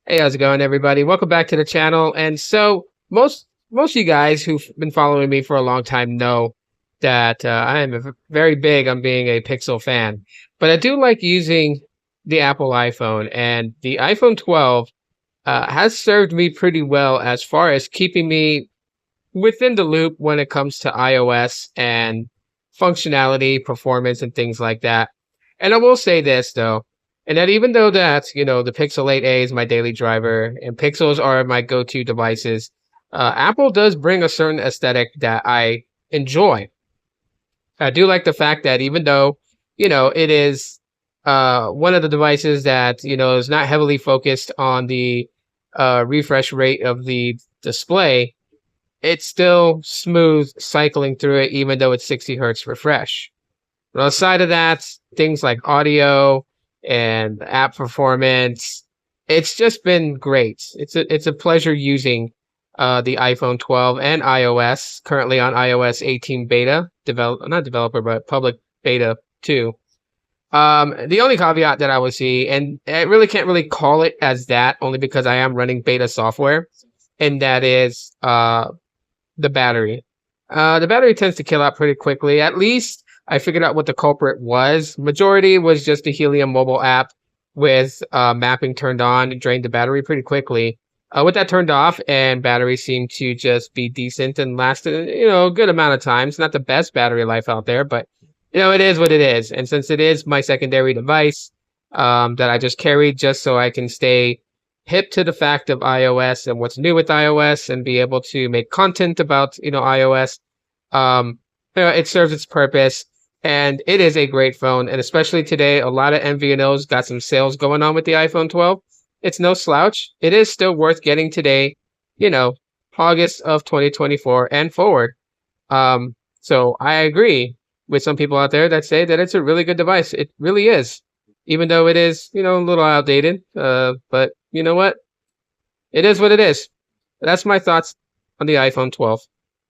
Hey, how's it going, everybody? Welcome back to the channel. And so most of you guys who've been following me for a long time know that I am very big on being a Pixel fan, but I do like using the Apple iPhone, and the iPhone 12 has served me pretty well as far as keeping me within the loop when it comes to iOS and functionality, performance, and things like that. And I will say this though, and that even though that, the Pixel 8a is my daily driver and Pixels are my go-to devices, Apple does bring a certain aesthetic that I enjoy. I do like the fact that even though, it is one of the devices that, is not heavily focused on the refresh rate of the display, it's still smooth cycling through it, even though it's 60 hertz refresh. But outside of that, things like audio and app performance, it's just been great. It's a pleasure using the iPhone 12 and iOS. Currently on iOS 18 beta, not developer but public beta 2. The only caveat that I would see, and I really can't really call it as that, only because I am running beta software, and that is the battery. The battery tends to kill out pretty quickly. At least I figured out what the culprit was. Majority was just the Helium mobile app with mapping turned on. It drained the battery pretty quickly. With that turned off, and battery seemed to just be decent and lasted, a good amount of time. It's not the best battery life out there, but it is what it is. And since it is my secondary device, that I just carried just so I can stay hip to the fact of iOS and what's new with iOS and be able to make content about, iOS. It serves its purpose, and it is a great phone. And especially today, a lot of MVNOs got some sales going on with the iPhone 12. It's no slouch. It is still worth getting today, you know, August of 2024 and forward. So I agree with some people out there that say that it's a really good device. It really is, even though it is, a little outdated. But you know what? It is what it is. That's my thoughts on the iPhone 12.